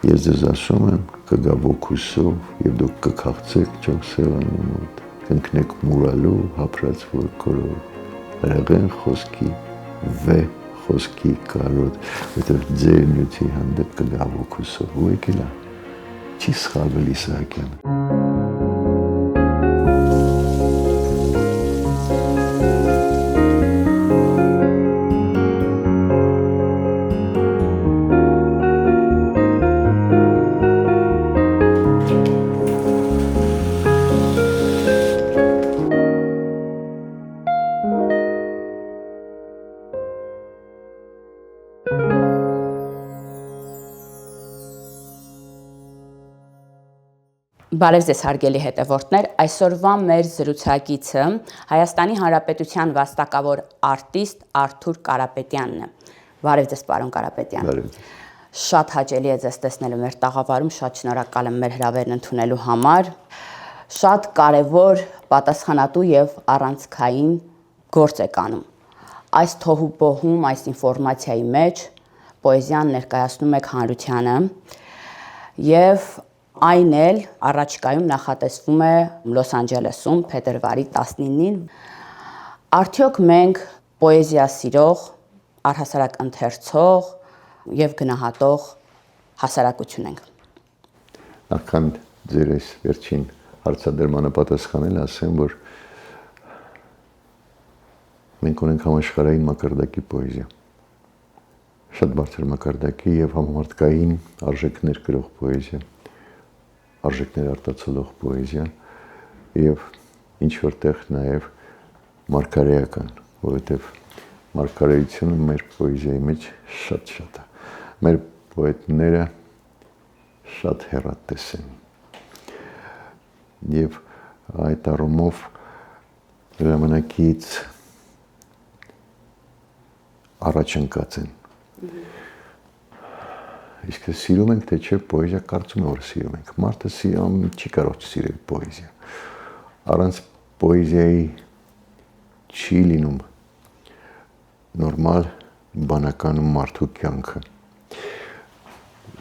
Ես ձեզ ասում եմ, կգա ոգուսով եւ դուք կքաղցեք ջող սեղանի մոտ, կընկնեք մուրալու հապրած որքորով, հրեղեն խոսքի, վե խոսքի կարոտ, որտեղ ձեր նյութի հանդեպ կգա ոգուսով, ու եկելա, չի սխալվել Իսահակյանը։ Բարև ձեզ հարգելի հետևորդներ, այսօրվա մեր զրուցակիցը Հայաստանի Հանրապետության վաստակավոր արտիստ Արթուր Կարապետյանն է։ Բարև ձեզ, պարոն Կարապետյան։ Բարև ձեզ։ Շատ հաճելի է ձեզ տեսնելու մեր տաղավարում, շատ շնորհակալ եմ մեր հրավերն ընդունելու համար։ Շատ կարևոր, պատասխանատու եւ առանցքային գործ եք անում։ Այս թոհուբոհում, այս ինֆորմացիայի մեջ պոեզիան ներկայացնում եք հանրությանը եւ այն էլ առաջիկայում նախատեսվում է Լոս Անջելեսում փետրվարի 19-ին։ Արդյոք մենք պոեզիա սիրող, առհասարակ ընթերցող եւ գնահատող հասարակություն ենք։ Նախքան ձեր այս վերջին հարցադրմանը պատասխանել, ասեմ, որ մենք ունենք համաշխարհային մակարդակի պոեզիա։ Շատ բարձր մակարդակի եւ համամարտկային արժեքներ կրող պոեզիա, արժեքներ արտացոլող պոեզիա եւ ինչ որտեղ նաեւ մարգարեական, որովհետեւ մարգարեությունը մեր պոեզիայի մեջ շատ է։ Մեր պոետները շատ հեռատես են։ Եվ այդ առումով ժամանակից առաջ ընկած են։ Իսկ սիրում ենք, թե չէ, պոեզիա կարծում եմ, որ սիրում ենք։ Մարդը չի կարող չսիրել պոեզիա։ Առանց պոեզիայի չի լինում նորմալ բանական մարդու կյանքը։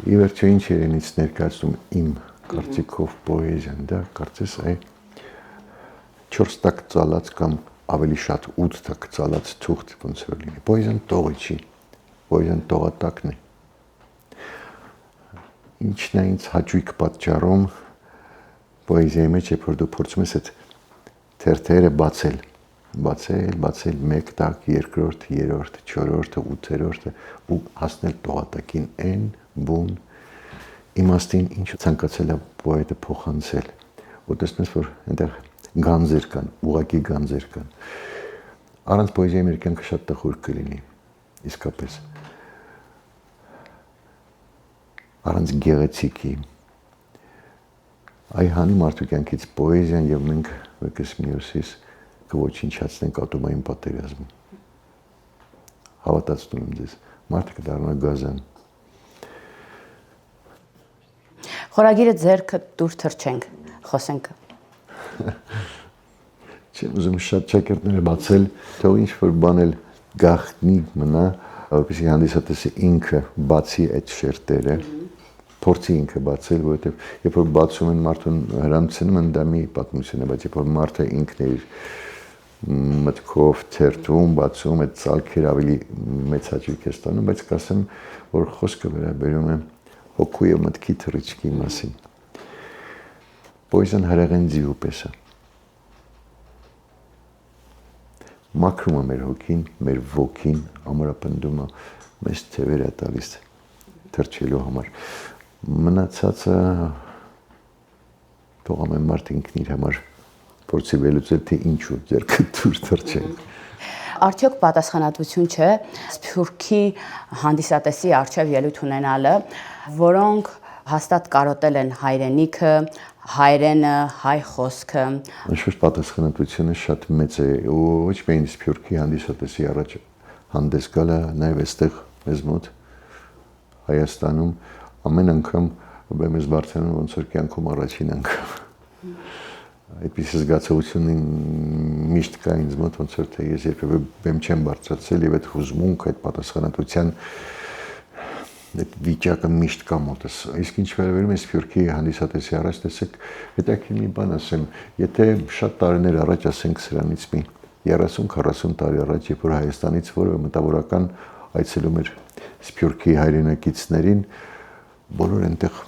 Ի վերջո ինչ է իրենից ներկայացնում իմ կարծիքով պոեզիան, դա կարծես 4 տակ ծալած կամ ավելի շատ 8 տակ ծալած թուղթ ոնց որ լինի։ Պոեզիան տողը չի, պոեզիան տողատակն է։ Ինչն է ինձ հաճույք պատճառում պոեզիայի մեջ, երբ որ դու փորձում ես այդ թերթերը բացել 1 տակ, 2-րդ, 3-րդ, 4-րդը, 8-րդը ու հասնել տողատակին այն բուն իմաստին, ինչ ցանկացել է պոետը փոխանցել։ Ու տեսնես, որ այնտեղ գանձեր կան, ուղղակի գանձեր կան։ Առանց պոեզիայի մեր կյանքը շատ տխուր կլինի, իսկապես։ Առանց գեղեցիկի։ Այ հանի մարդու կյանքից պոեզիան եւ մենք մեկս մյուսից կոչնչացնենք ատոմային պատերազմում։ Հավատացնում եմ ձեզ, մարդը կդառնա գազան։ Խորագիրը ձեռքը դուր թռչենք, խոսենք։ Չեմ ուզում շատ ճակերտները բացել, թող ինչ որ բան էլ գաղտնի մնա, որպեսզի հանդիսատեսը ինքը բացի այդ շերտերը, փորձի ինքը բացել, որովհետև երբ որ բացում են մարդուն հրամցնում են, դա մի պատմություն է, բայց երբ որ մարդը ինքն է իր մտքով թերթում, բացում, այդ ցալքերը ավելի մեծ հաճույք է ստանում, բայց կասեմ, որ խոսքը վերաբերում է հոգու եւ մտքի թռիչքի մասին։ Պոեզիան հրեղեն ձիու պես է։ Մաքրում է մեր հոգին, մեր ոգին, ամրապնդում է, մեզ թևեր է տալիս թռչելու համար։ Մնացածը թող ամեն մարդ ինքն իր համար փորձի վերլուծել, թե ինչու ձեռքը դուր թռչեն։ Արդյոք պատասխանատվություն չէ Սփյուռքի հանդիսատեսի առջև ելույթ ունենալը, որոնք հաստատ կարոտել են հայրենիքը, հայրենը, հայ խոսքը։ Անշուշտ պատասխանատվությունը շատ մեծ է, ու ոչ միայն Սփյուռքի հանդիսատեսի առաջ հանդես գալը, նաև այստեղ մեզ մոտ Հայաստանում ամեն անգամ բեմից բարձրանում ոնց որ կյանքում առաջին անգամ։ Այդպիսի զգացողություն միշտ կա ինձ մոտ, ոնց որ թե ես երբևէ բեմ չեմ բարձրացել եւ այդ հուզմունք, այդ պատասխանատվության այդ վիճակը միշտ կա մոտս։ Իսկ ինչ վերաբերում է Սփյուռքի հանդիսատեսի առաջ, տեսեք, հետաքրքիր մի բան ասեմ, եթե շատ տարիներ առաջ, ասենք սրանից մի 30-40 տարի առաջ, երբ որ Հայաստանից որևէ մտավորական այցելում էր Սփյուռքի հայրենակիցներին, բոլորը այնտեղ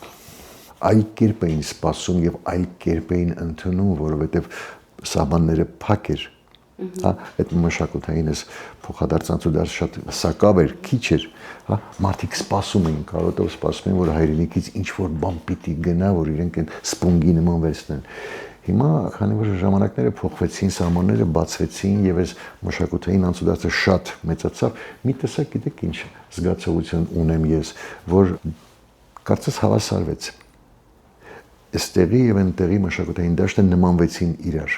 այլ կերպ էին սպասում եւ այլ կերպ էին ընդունում, որովհետեւ սահմանները փակ էր։ Հա, այդ մշակութային էս փոխադարձանց ու դա շատ սակավ էր, քիչ էր, հա, մարդիկ սպասում էին, կարոտով սպասում էին, որ հայրենիքից ինչ որ բան պիտի գնա, որ իրենք այն սպունգի նման վերցնեն։ Հիմա, քանի որ ժամանակները փոխվեցին, սահմանները բացվեցին եւ այս մշակութային անցուդարձը շատ մեծացավ, մի տեսակ գիտեք ինչ զգացողություն ունեմ ես, որ կարծես հավասարվեց։ Այստեղի եւ այնտեղի մշակութային դաշտը նմանվեցին իրար։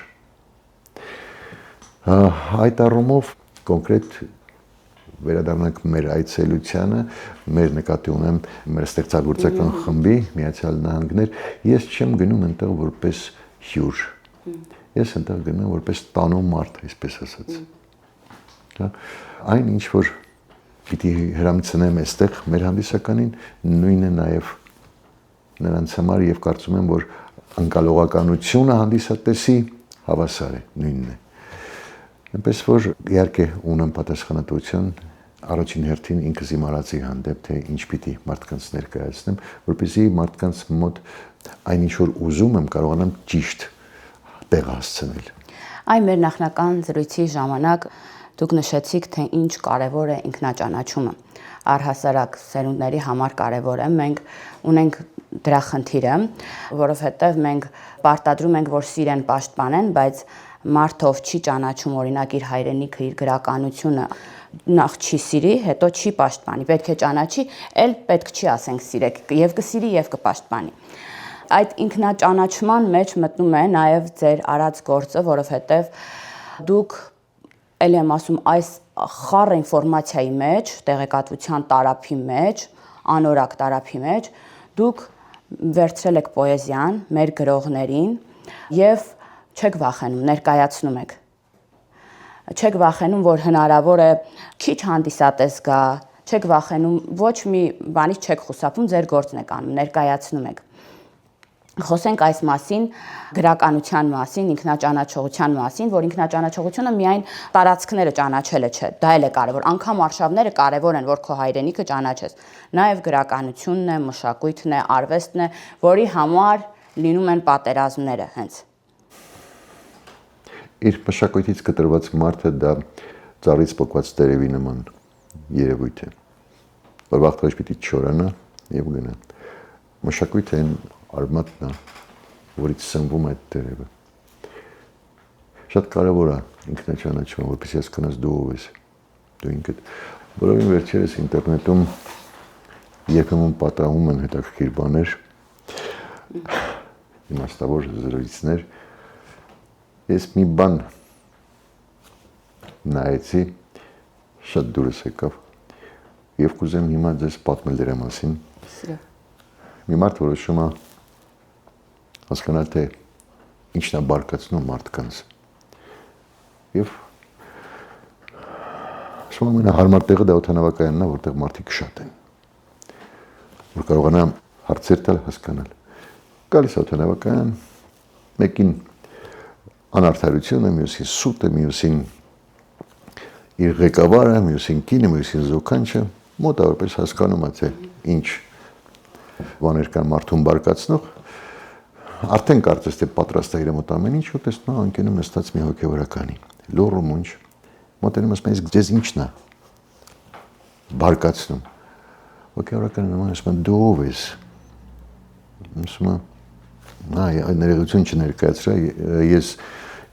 Այդ առումով կոնկրետ վերադառնանք մեր այցելությանը, մեր նկատի ունեմ մեր ստեղծագործական խմբի Միացյալ Նահանգներ, ես չեմ գնում այնտեղ որպես հյուր։ Ես այնտեղ գնում եմ որպես տանո մարդ, այսպես ասած։ Հա, այն ինչ որ պիտի հրամցնեմ այստեղ մեր հանդիսականին, նույնը նաև նրանց համար եւ կարծում եմ, որ անկալողականությունը հանդիսատեսի հավասար է, նույնն է։ Այնպես որ իհարկե ունեմ պատասխանատվություն առաջին հերթին ինքս իմ արածի հանդեպ, թե ինչ պիտի մարդկանց ներկայացնեմ, որպեսզի մարդկանց մոտ այն ինչ որ ուզում եմ կարողանամ ճիշտ տեղ հասցնել։ Այ մեր նախնական զրույցի ժամանակ դուք նշեցիք, թե ինչ կարևոր է ինքնաճանաչումը։ Առհասարակ սերունդների համար կարևոր է, մենք ունենք դրա խնդիրը, որովհետև մենք պարտադրում ենք, որ սիրեն պաշտպանեն, բայց մարդով չի ճանաչում օրինակ իր հայրենիքը, իր գրականությունը, նախ չի սիրի, հետո չի պաշտպանի, պետք է ճանաչի, էլ պետք չի ասենք սիրեք, եւ կսիրի եւ կպաշտպանի։ Այդ ինքնաճանաչման մեջ մտնում է նաեւ ձեր արած գործը, որովհետև դուք ել եմ ասում այս խառը ինֆորմացիայի մեջ, տեղեկատվության տարափի մեջ, անորակ տարափի մեջ, դուք վերցրել եք պոեզիան մեր գրողներին եւ չեք վախենում, ներկայացնում եք։ Չեք վախենում, որ հնարավոր է քիչ հանդիսատես գա, չեք վախենում, ոչ մի բանից չեք խուսափում, ձեր գործն եք անում, ներկայացնում եք։ Խոսենք այս մասին, գրականության մասին, ինքնաճանաչողության մասին, որ ինքնաճանաչողությունը միայն տարածքները ճանաչելը չէ, դա էլ է կարևոր, անգամ արշավները կարևոր են, որ քո հայրենիքը ճանաչես։ Նաև գրականությունն է, մշակույթն է, արվեստն է, որի համար լինում են պատերազմները հենց։ Իր մշակույթից կտրված մարդը դա ծառից պոկված տերևի նման երևույթ է, որ վաղ-թե պիտի չորանա եւ գնա։ Մշակույթը այն արմատն է, որից սնվում է այդ տերևը։ Շատ կարևոր է ինքնաճանաչումը, որպեսզի հասկանաս դու ով ես, դու ինքդ։ Բոլորին վերջերս ինտերնետում երբեմն պատահում են հետաքրքիր բաներ, իմաստավոր զրույցներ։ Ես մի բան նայեցի, շատ դուրս եկավ եւ կուզեմ հիմա ձեզ պատմել դրա մասին։ Մի մարդ որոշում է հասկանալ, թե ինչն է բարկացնում մարդկանց։ Եվ ամենահարմար տեղը դա օդանավակայանն է, որտեղ մարդիկ շատ են, որ կարողանա հարցեր տալ, հասկանալ։ Գալիս օդանավակայան, մեկին անարդարությունը, մյուսին սուտը, մյուսին իր ղեկավարը, մյուսին կինը, մյուսին զոքանչը, մոտավորապես հասկանում է, թե ինչ բաներ կան մարդուն բարկացնող, արդեն կարծես թե պատրաստ է իր մոտ ամեն ինչ, ու տեսնում անկենում նստած մի հոգևորականի, լոռ ու մունջ, մոտենում ասում է, ձեզ ինչն է բարկացնում։ Հոգևորականը նման ասում է, դու ով ես։ Ասում է, ներողություն չներկայացրա, ես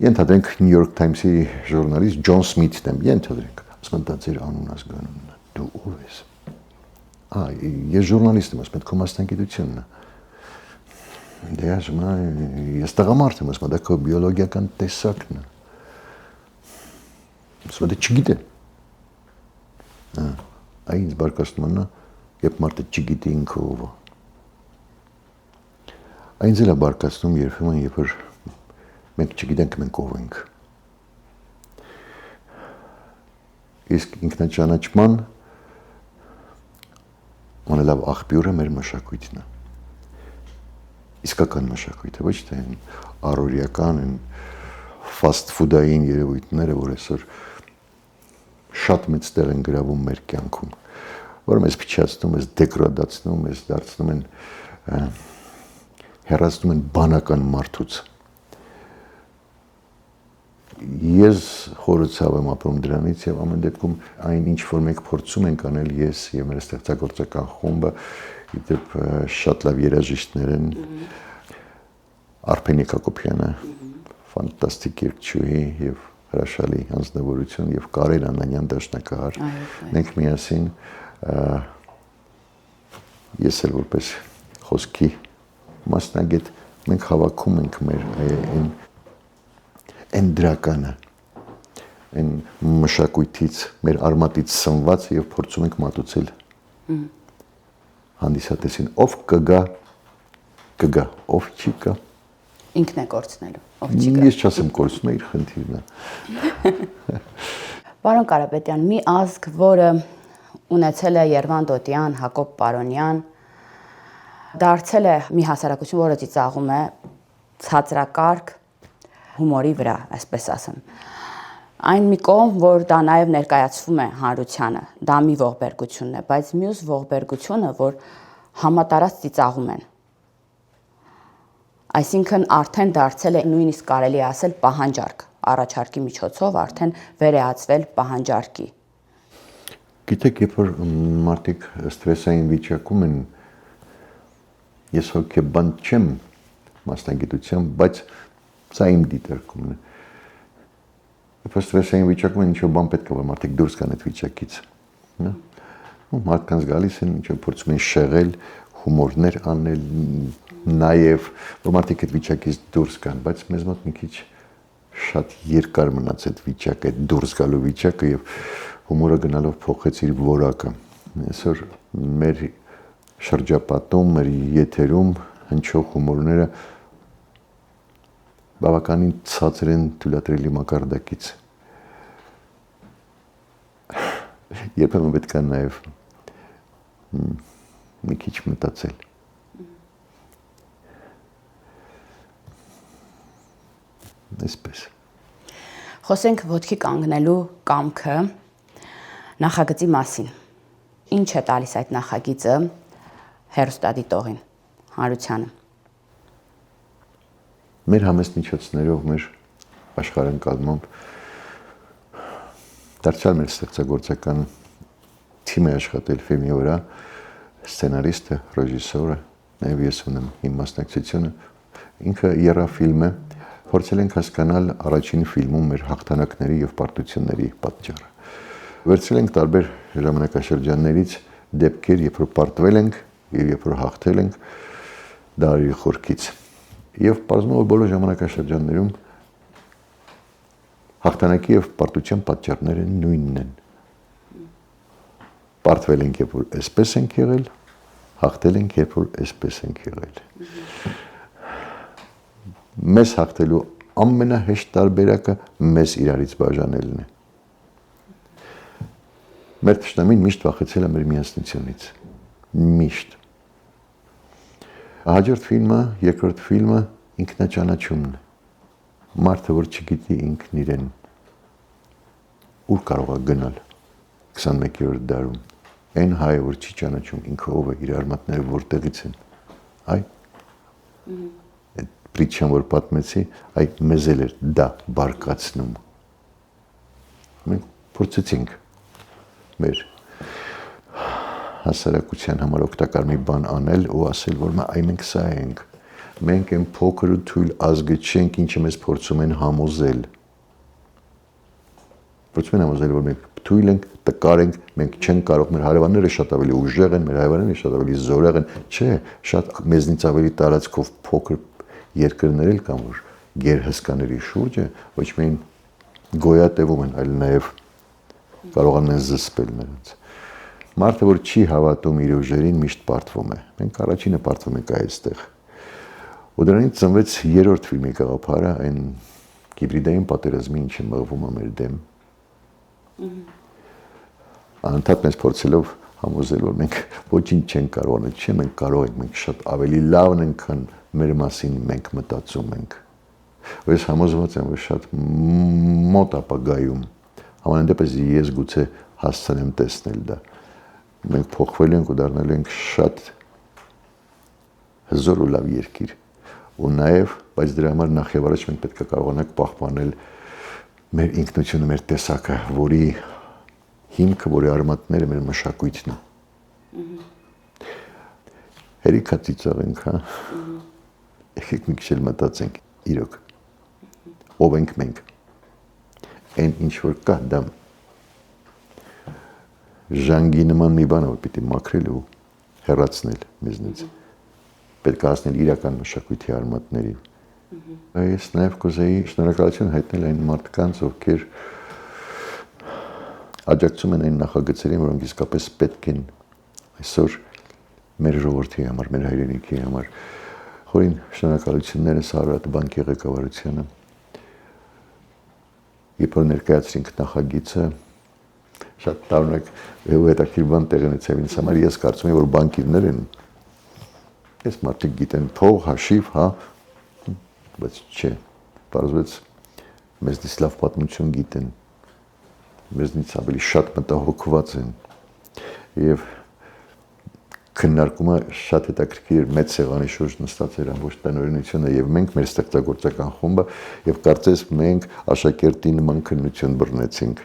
ենթադրենք New York Times-ի ժուրնալիստ Ջոն Սմիթն եմ, ենթադրենք, ասում եմ, դա ձեր անուն ազգանունն է, դու ով ես։ Ես ժուրնալիստ եմ, ասում եմ, քո մասնագիտությունն է։ Դե ասում է, ես տղամարդ եմ, ասում եմ, դա քո բիոլոգիական տեսակն է։ Ասում եմ, դե չգիտեմ։ Այ ինձ բարկացնում է, երբ մարդը չգիտի ինքը ով է։ Այնց էլ է բարկացնում երբեմն, երբ որ մենք չգիտենք մենք ով ենք։ Իսկ ինքնաճանաչման Ամենալավ աղբյուրը մեր մշակույթն է։ Իսկական մշակույթը, ոչ թե առօրյական են fast food-ային երևույթները, որ այսօր շատ մեծ տեղ են գրավում մեր կյանքում, որ մեզ փչացնում, մեզ դեգրադացնում, մեզ դարձնում են հեռացնում են բանական մարդուց։ Ես խորացավ եմ ապրում դրանից եւ ամեն դեպքում այն ինչ որ մենք փորձում ենք անել ես եւ մեր ստեղծագործական խումբը, իդեպ շատ լավ երաժիշտներ են, Արփեն Հակոբյանը, ֆանտաստիկ երգչուհի եւ հրաշալի անձնավորություն եւ Կարեն Անանյան դաշնակահար։ Մենք միասին ես էլ որպես խոսքի մասնագետ մենք հավաքում ենք մեր այն դրականը, այն մշակույթից, մեր արմատից սնված եւ փորձում ենք մատուցել հանդիսատեսին, ով կգա, ով չի գա, ինքն է կորցնելու, ով չի գա։ Ես չասեմ կորցնում է, իր խնդիրն է։ Պարոն Կարապետյան, մի ազգ, որը ունեցել է Երվանդ Օտյան, Հակոբ Պարոնյան, դարձել է մի հասարակություն, որը ծիծաղում է ցածրակարգ հումորի վրա, այսպես ասեմ։ Այն մի կողմ, որ դա նաև ներկայացվում է հանրությանը, դա մի ողբերգությունն է, բայց մյուս ողբերգությունը, որ համատարած ծիծաղում են։ Այսինքն արդեն դարձել է նույնիսկ կարելի ասել պահանջարկ, առաջարկի միջոցով արդեն վերեացվել պահանջարկի։ Գիտեք, երբ որ մարդիկ ստրեսային վիճակում են, ես հոգեբան չեմ մասնագիտությամբ, բայց սա իմ դիտարկումն է։ Երբ որ ստրեսային վիճակում են, ինչ-որ բան պետք է որ մարդիկ դուրս գան այդ վիճակից։ Մարդկանց գալիս են, ինչ-որ փորձում են շեղել, հումորներ անել, նաև որ մարդիկ այդ վիճակից դուրս գան, բայց մեզ մոտ մի քիչ շատ երկար մնաց այդ վիճակը, այդ դուրս գալու վիճակը եւ հումորը գնալով փոխեց իր որակը։ Այսօր մեր շրջապատում, մեր եթերում հնչող հումորները բավականին ցածր են թույլատրելի մակարդակից։ Երբեմն պետք է նաև մի քիչ մտածել։ Այսպես։ Խոսենք ոտքի կանգնելու կամքը նախագծի մասին։ Ինչ է տալիս այդ նախագիծը հեռուստադիտողին, հանրությանը։ Մեր համեստ միջոցներով, մեր աշխարհընկալմամբ դարձյալ մեր ստեղծագործական թիմը աշխատել ֆիլմի վրա, սցենարիստը, ռեժիսորը, նաև ես ունեմ իմ մասնակցությունը, ինքը եռա ֆիլմը, փորձել ենք հասկանալ առաջին ֆիլմում մեր հաղթանակների եւ պարտությունների պատճառը։ Վերցրել ենք տարբեր ժամանակաշրջաններից դեպքեր, երբ որ պարտվել ենք եւ երբ որ հաղթել ենք դարի խորքից։ Եվ բազմով բոլոր ժամանակաշրջաններում հաղթանակի եւ պարտության պատճառները նույնն են։ Պարտվել ենք, երբ որ այսպես ենք եղել, հաղթել ենք, երբ որ այսպես ենք եղել։ Մեզ հաղթելու ամենահեշտ տարբերակը մեզ իրարից բաժանելն է։ Մեր թշնամին միշտ վախեցել է մեր միասնությունից։ Միշտ։ Հաջորդ ֆիլմը, երկրորդ ֆիլմը ինքնաճանաչումն է։ Մարդը, որ չգիտի ինքն իրեն ուր կարող է գնալ 21-րդ դարում։ Այն հայը, որ չի ճանաչում ինքը ով է, իր արմատները որտեղից են։ Այ այդ պրիչան, որ պատմեցի, այ մեզ էլ էր դա բարկացնում։ Մենք փորձեցինք մեր հասարակության համար օգտակար մի բան անել ու ասել, որ մենք սա ենք։ Մենք այն փոքր ու թույլ ազգը չենք, ինչը մեզ փորձում են համոզել։ Փորձում են համոզել, որ մենք թույլ ենք, տկար ենք, մենք չենք կարող, մեր հարևանները շատ ավելի ուժեղ են, մեր հարևանները շատ ավելի զորեղ են։ Չէ, շատ մեզնից ավելի տարածքով փոքր երկրներ էլ կան, որ գերհսկաների շուրջը ոչ միայն գոյատևում են, այլ նաև կարողանում են զսպել նրանց։ Մարդը, որ չի հավատում իր ուժերին, միշտ պարտվում է։ Մենք առաջինը պարտվում ենք այստեղ։ Ու դրանից ծնվեց երրորդ ֆիլմի գաղափարը, այն հիբրիդային պատերազմի, ինչը մղվում է մեր դեմ։ Անընդհատ մեզ փորձելով համոզել, որ մենք ոչինչ չենք կարող անել, չէ, մենք կարող ենք, մենք շատ ավելի լավն ենք, քան մեր մասին մենք մտածում ենք։ Ես համոզված եմ, որ շատ մոտ ապագայում, համենայն դեպս ես գուցե հասցնեմ տեսնել դա։ Մենք փոխվել ենք ու դառնալ ենք շատ հզոր ու լավ երկիր։ Ու նաև, բայց դրա համար նախ եւ առաջ մենք պետք է կարողանանք պահպանել մեր ինքնությունը, մեր տեսակը, որի հիմքը, որի արմատները մեր մշակույթն է։ Հերիքա ծիծաղենք, հա։ Եկեք մի քիչ մտածենք, իրոք։ Ով ենք մենք։ Այն ինչ որ կա, դա ժանգի նման մի բան է, որ պիտի մաքրել ու հեռացնել մեզնից։ Պետք է հասնել իրական մշակույթի արմատներին։ Ես նաև կուզեի շնորհակալություն հայտնել այն մարդկանց, ովքեր աջակցում են այն նախագծերին, որոնք իսկապես պետք են այսօր մեր ժողովրդի համար, մեր հայրենիքի համար։ Խորին շնորհակալությունները Սարհատ բանկի ղեկավարությանը։ Երբ որ ներկայացրինք նախագիծը, շատ տարօրինակ ու հետաքրքիր բան տեղի ունեցավ ինձ համար, ես կարծում եմ, որ բանկիրներ են, ես մարդիկ գիտեն թող, հաշիվ, հա, բայց չէ, պարզվեց մեզնից լավ պատմություն գիտեն, մեզնից ավելի շատ մտահոգված են եւ քննարկումը շատ հետաքրքիր մեծ սեղանի շուրջ նստած էր ամբողջ տնօրինությունը եւ մենք մեր ստեղծագործական խումբը եւ կարծես մենք աշակերտի նման քննություն բռնեցինք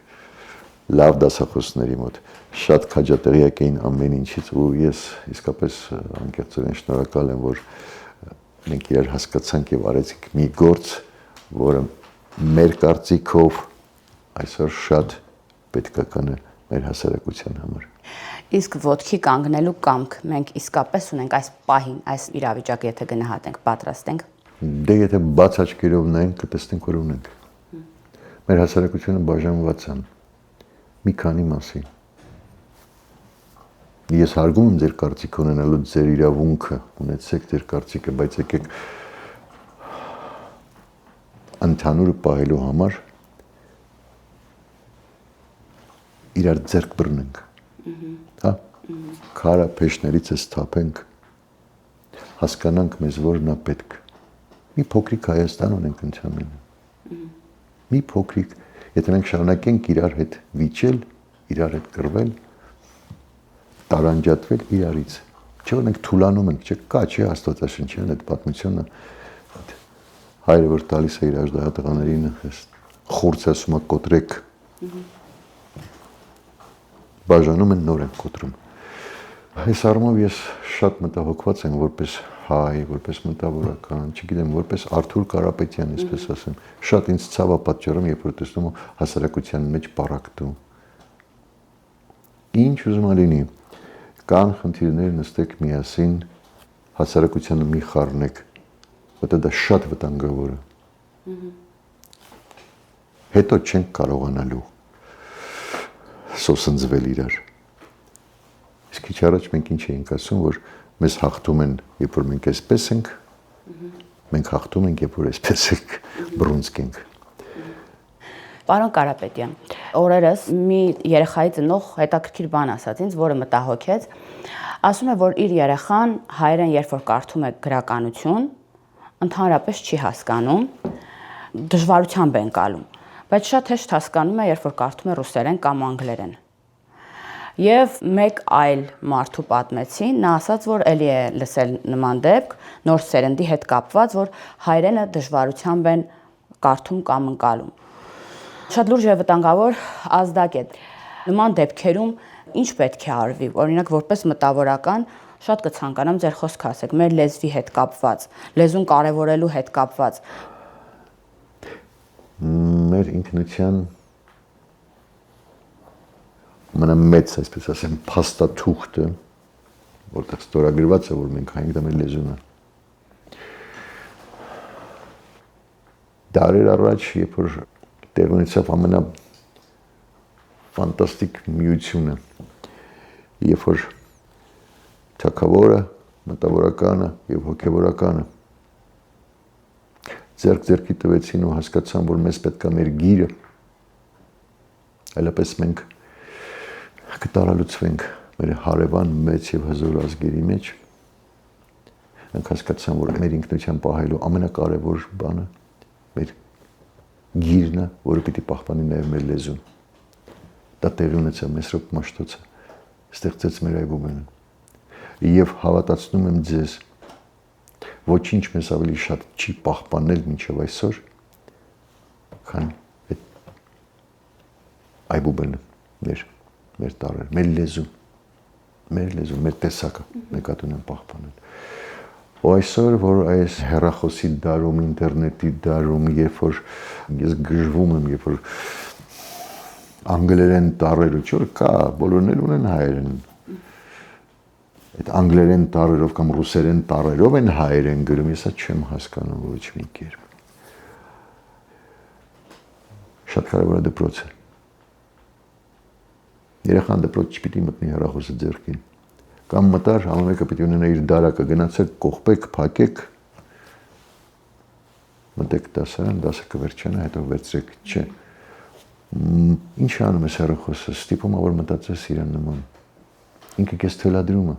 լավ դասախոսների մոտ շատ քաջատեղյակ էին ամեն ինչից ու ես իսկապես անկեղծորեն շնորհակալ եմ որ մենք իրար հասկացանք եւ արեցինք մի գործ որը մեր կարծիքով այսօր շատ պետքական է մեր հասարակության համար։ Իսկ ոտքի կանգնելու կամք մենք իսկապես ունենք այս պահին, այս իրավիճակը եթե գնահատենք, պատրաստ ենք։ Դե եթե բաց աչքերով նայենք, կտեսնենք որ ունենք։ Մեր հասարակությունը բաժանված է մի քանի մասի։ Ես հարգում եմ ձեր կարծիք ունենալու ձեր իրավունքը, ունեցեք ձեր կարծիքը, բայց եկեք ընդհանուր պահելու համար իրար ձեռք բռնենք, հա, քարը փեշներից ես թափենք, հասկանանք մեզ որն է պետք, մի փոքրիկ Հայաստան ունենք ընդհանրապես, մի փոքրիկ, եթե մենք շարունակենք իրար հետ վիճել, իրար հետ կռվել, տարանջատվել իրարից, չէ՞ որ մենք թուլանում ենք, չէ՞ կա, չէ՞ Աստվածաշնչյան այդ պատմությունը, հայրը որ տալիս է իր աժդահատղաներին, խուրձ ասում է կոտրեք, բաժանում են նոր են կոտրում։ Այս առումով ես շատ մտահոգված եմ որպես հայ, որպես մտավորական, չգիտեմ, որպես Արթուր Կարապետյան, այսպես ասեմ, շատ ինձ ցավ է պատճառում, երբ որ տեսնում եմ հասարակության մեջ պառակտում։ Ինչ ուզում լինի, կան խնդիրներ նստեք միասին, հասարակությանը մի խառնեք, որտեղ դա շատ վտանգավոր է։ Հետո չենք կարողանալու սոսնձվել իրար։ Իսկ քիչ առաջ մենք ինչ էինք ասում, որ մեզ հաղթում են, երբ որ մենք այսպես ենք, մենք հաղթում ենք, երբ որ այսպես ենք, բռունցք ենք։ Պարոն Կարապետյան, օրերս մի երեխայի ծնող հետաքրքիր բան ասաց ինձ, որը մտահոգեց, ասում է, որ իր երեխան հայերեն երբ որ կարդում է գրականություն, ընդհանրապես չի հասկանում, դժվարությամբ է ընկալում, բայց շատ հեշտ հասկանում է, երբ որ կարդում է ռուսերեն կամ անգլերեն։ Եվ մեկ այլ մարդու պատմեցին, նա ասաց, որ էլի է լսել նման դեպք, նոր սերնդի հետ կապված, որ հայրենը դժվարությամբ են կարդում կամ ընկալում։ Շատ լուրջ է վտանգավոր ազդակետ։ Նման դեպքերում ինչ պետք է արվի, օրինակ որպես մտավորական, շատ կցանկանամ ձեր խոսքը ասեք, մեր լեզվի հետ կապված, լեզուն կարևորելու հետ կապված։ Մեր ինքնության ամենամեծ, այսպես ասեմ, փաստաթուղթը, որտեղ ստորագրված է, որ մենք հայենք դա մեր լեզուն է։ Դարեր առաջ, երբ որ տեղ ունեցավ ամենաֆանտաստիկ միությունը, երբ որ թագավորը, մտավորականը եւ հոգեվորականը ձեռք-ձեռքի տվեցին ու հասկացան, որ մեզ պետք է մեր գիրը, այլապես մենք կտարալուծվենք, մեր հարևան մեծ եւ հզոր ազգերի մեջ մենք հասկացան, որ մեր ինքնության պահելու ամենակարևոր բանը մեր գիրն է, որը պիտի պահպանի նաեւ մեր լեզուն։ Դա տեղի ունեցավ Մեսրոպ Մաշտոցը, ստեղծեց մեր այբուբենը։ Եվ հավատացնում եմ ձեզ, ոչինչ մեզ ավելի շատ չի պահպանել մինչև այսօր, քան այդ այբուբենը, մեր տառերը, մեր լեզուն, մեր տեսակը նկատի ունեմ պահպանել։ Ու այսօր, որ այս հեռախոսի դարում, ինտերնետի դարում, երբ որ ես գժվում եմ, երբ որ անգլերեն տառերը, չէ՞ կա, բոլորն էլ ունեն հայերեն։ Այդ անգլերեն տառերով կամ ռուսերեն տառերով են հայերեն գրում, ես չեմ հասկանում ոչ մի կերպ։ Շատ կարևոր է դպրոցը։ Երեխան դպրոց չպիտի մտնի հեռախոսը ձեռքին։ Կամ մտար, ամեն մեկը պիտի ունենա իր դարակը, գնացեք, կողպեք, փակեք, մտեք դասարան, դասը կվերջանա, հետո վերցրեք, չէ։ Ինչ անում ես հեռախոսը, ստիպում ա որ մտածես իրան նման։ Ինքը քեզ թելադրում է։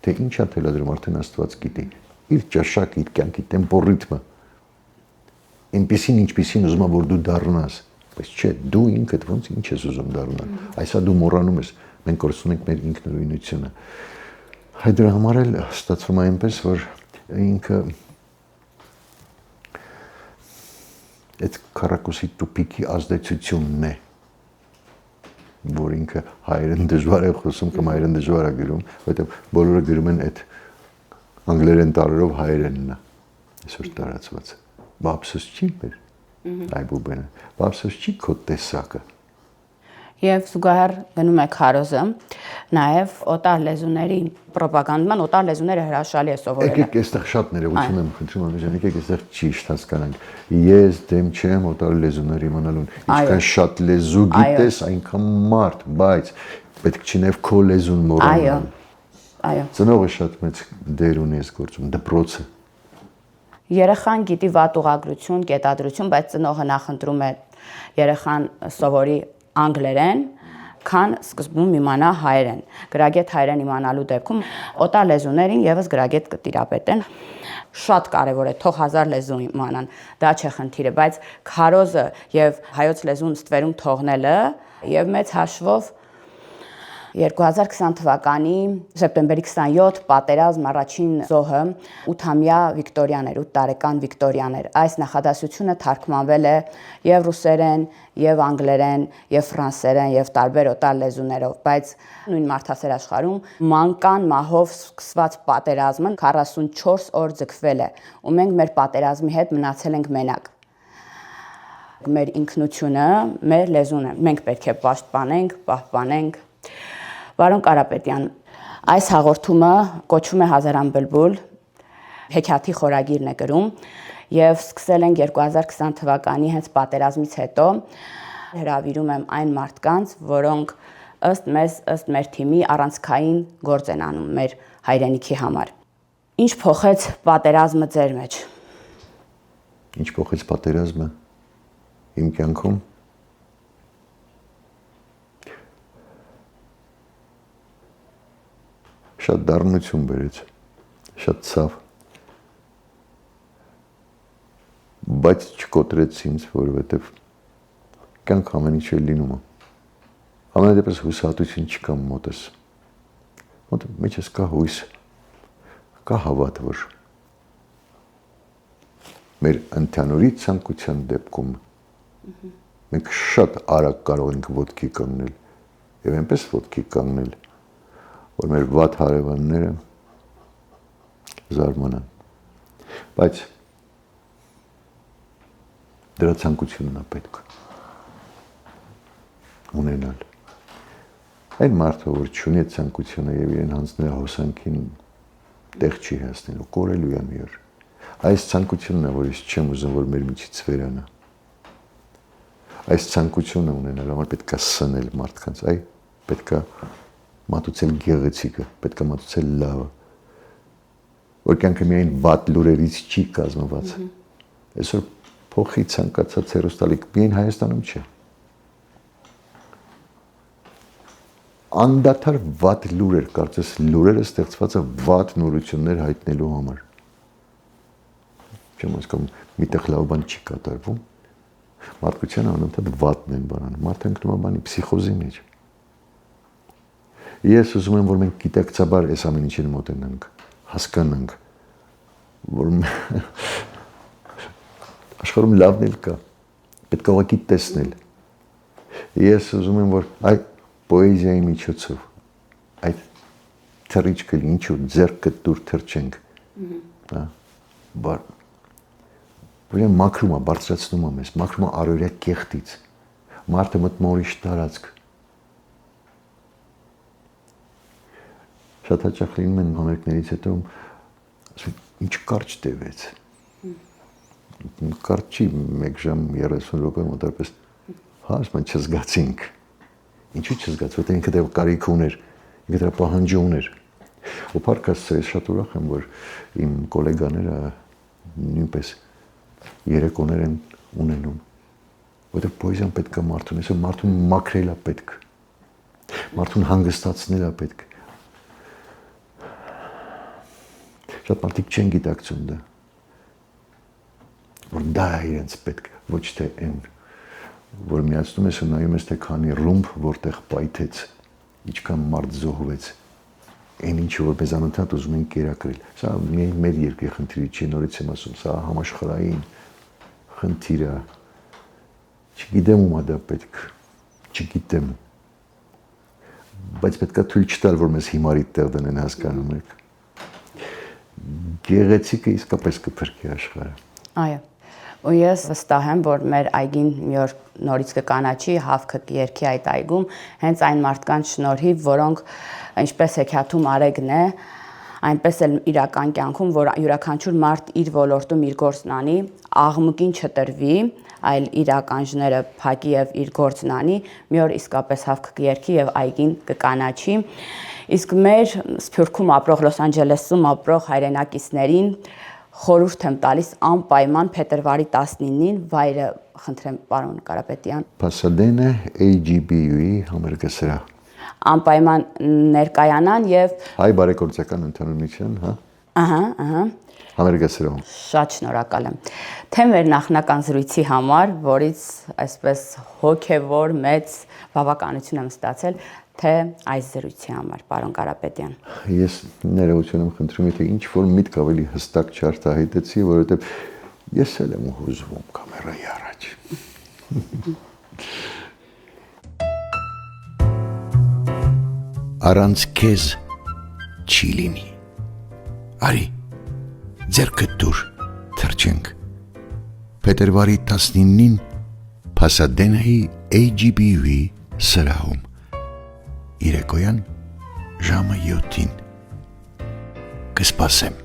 Թե ինչ է թելադրում, արդեն Աստված գիտի։ Իր ճաշակը, իր կյանքի տեմպո ռիթմը։ Այնպեսին ինչպեսին ուզում ա որ դու դառնաս, բայց չէ, դու ինքդ ոնց ինչ ես ուզում դառնալ։ Այսա դու մոռանում ես, մենք կորցնում ենք մեր ինքնուրույնությունը։ Հայ դրա համար էլ ստացվում է այնպես, որ ինքը այդ քառակուսի տուփիկի ազդեցությունն է, որ ինքը հայերեն դժվար է խոսում կամ հայերեն դժվար է գրում, որովհետև բոլորը գրում են այդ անգլերեն տառերով հայերենն է, այսօր տարածված։ Բա ափսոս չի մեր այբուբենը, բա ափսոս չի քո տեսակը։ Եվ զուգահեռ գնում է քարոզը, նաև օտար լեզուների պրոպագանդման, օտար լեզուները հրաշալի է սովորելը։ Եկեք այստեղ շատ ներողություն եմ խնդրում, Անուշյան, եկեք այստեղ ճիշտ հասկանանք։ Ես դեմ չեմ օտար լեզուներ իմանալուն։ Ինչքան շատ լեզու գիտես, այնքան մարդ, բայց պետք չի նաև քո լեզուն մոռանալ։ Այո։ Ծնողը շատ մեծ դեր ունի այս գործում, դպրոցը։ Երեխան գիտի վատ ուղղագրություն, կետադրություն, բայց ծնողը նախընտրում է երեխան սովորի անգլերեն, քան սկզբում իմանա հայերեն։ Գրագետ հայերեն իմանալու դեպքում օտար լեզուներին եւս գրագետ կտիրապետեն։ Շատ կարևոր է թող 1000 լեզու իմանան, դա չէ խնդիրը, բայց քարոզը եւ հայոց լեզուն ստվերում թողնելը եւ մեծ հաշվով 2020 թվականի սեպտեմբերի 27 պատերազմ առաջին զոհը 8-ամյա Վիկտորիան էր, 8 տարեկան Վիկտորիան էր։ Այս նախադասությունը թարգմանվել է եւ ռուսերեն, եւ անգլերեն, եւ ֆրանսերեն, եւ տարբեր օտար լեզուներով, բայց նույն մարդասեր աշխարհում մանկան մահով սկսված պատերազմը 44 օր ձգվել է, ու մենք մեր պատերազմի հետ մնացել ենք մենակ։ Մեր ինքնությունը, մեր լեզուն է, մենք պետք է պահպանենք։ Պարոն Կարապետյան, այս հաղորդումը կոչվում է Հազարան բլբուլ, հեքիաթի խորագիրն է գրում, եւ սկսել ենք 2020 թվականի հենց պատերազմից հետո հրավիրում եմ այն մարդկանց, որոնք ըստ մեր թիմի առանցքային գործ են անում մեր հայրենիքի համար։ Ինչ փոխեց պատերազմը ձեր մեջ։ Ինչ փոխեց պատերազմը իմ կյանքում։ Շատ դառնություն բերեց, շատ ցավ, բայց չկոտրեց ինձ, որովհետև կյանք ամեն ինչ է լինում։ Ամենադեպս հուսահատություն չկա մոտս։ Մեջս կա հույս, կա հավատ, որ մեր ընդհանուրի ցանկության դեպքում մենք շատ արագ կարող ենք ոտքի կանգնել եւ այնպես ոտքի կանգնել, որ մեր վատ հարևանները զարմանան, բայց դրա ցանկությունն է պետք ունենալ։ Այն մարդը, որ չունի այդ ցանկությունը եւ իրեն հանձնել հոսանքին, տեղ չի հասնելու, կորելու է մի օր։ Այս ցանկությունն է, որ ես չեմ ուզում, որ մեր միջից վերանա։ Այս ցանկությունը ունենալու համար պետք է սնել մարդկանց, պետք է մատուցել գեղեցիկը, պետք է մատուցել լավը, որ կյանքը միայն վատ լուրերից չի կազմված։ Այսօր փոխի ցանկացած հեռուստալիք միայն Հայաստանում չէ։ անդադար վատ լուրեր, կարծես լուրերը ստեղծված է վատ նորություններ հայտնելու համար։ Չեմ հասկանում, միտեղ լավ բան չի կատարվում։ Մարդկության անընդհատ վատն են բանանում։ Մարդը ընկնում է բանի փսիխոզի մեջ։ Ես ուզում եմ, որ մենք գիտակցաբար այս ամեն ինչին մոտենանք, հասկանանք, որ աշխարհում լավն էլ կա, պետք է ուղղակի տեսնել։ Ես ուզում եմ, որ այդ պոեզիայի միջոցով, այդ թռիչքը ինչու ձեռքը դուր թռչենք, որ մաքրում է, բարձրացնում է մեզ, մաքրում է առօրյա կեղտից, մարդը մտնում է ուրիշ տարածք։ Շատ հաճախ լինում են համերգներից հետո ինչ կարճ տևեց։ Կարճ չի 1 ժամ 30 րոպե մոտավորապես, ասում են չզգացինք։ Ինչու չզգաց, որտեղ ինքը դեռ կարիք ուներ, ինքը դեռ պահանջ ուներ։ Ու փառքաստու ես շատ ուրախ եմ, որ իմ գոլեգաները նույնպես երեկոներ են ունենում, որտեղ պոեզիան պետք է մարդուն, այսօր մարդուն մաքրել է պետք, մարդուն հանգստացնել է պետք։ Շատ մարդիկ չեն գիտակցում դա, որ դա է իրենց պետք, ոչ թե այն, որ միացնում ես ու նայում ես, թե քանի ռումբ որտեղ պայթեց, ինչքան մարդ զոհվեց, այն ինչը որ մեզ անընդհատ ուզում են կերակրել։ Սա միայն մեր երկրի խնդիրը չի, նորից եմ ասում, սա համաշխարհային խնդիր է։ Չգիտեմ ում է դա պետք, չգիտեմ, բայց պետք է թույլ չտալ, որ մեզ հիմարի տեղ դնեն, հասկանում եք։ Գեղեցիկը իսկապես կփրկի աշխարհը։ Այո։ Ու ես վստահ եմ, որ մեր այգին մի օր նորից կկանաչի, հավքը կերքի այդ այգում, հենց այն մարդկանց շնորհիվ, որոնք ինչպես հեքիաթում Արեգն է, այնպես էլ իրական կյանքում, որ յուրաքանչյուր մարդ իր ոլորտում իր գործն անի, աղմուկին չտրվի, այլ իր ականջները փակի եւ իր գործն անի, մի օր իսկապես հավքը կերքի եւ այգին կկանաչի։ Իսկ մեր Սփյուռքում ապրող, Լոս Անջելեսում ապրող հայրենակիցներին խորհուրդ եմ տալիս անպայման փետրվարի 19-ին վայրը խնդրեմ պարոն Կարապետյան Pasadena AGBU-ի համերգասրահ անպայման ներկայանան եւ հայ բարեգործական ընդհանրության, հա։ Ահա Համերգասրահում։ Շատ շնորհակալ եմ թե մեր նախնական զրույցի համար, որից այսպես հոգեվոր մեծ բավականություն եմ ստացել, թե այս զրույցի համար, պարոն Կարապետյան։ Ես ներողություն եմ խնդրում, եթե ինչ որ միտք ավելի հստակ չարտահայտեցի, որովհետև ես էլ եմ հուզվում կամերայի առաջ։ Առանց քեզ չի լինի։ Արի, ձեռքդ դուր թռչենք։ Փետրվարի 19-ին Pasadena-ի AGBU-ի սրահում։ Երեկոյան ժամը 7-ին կսպասեմ։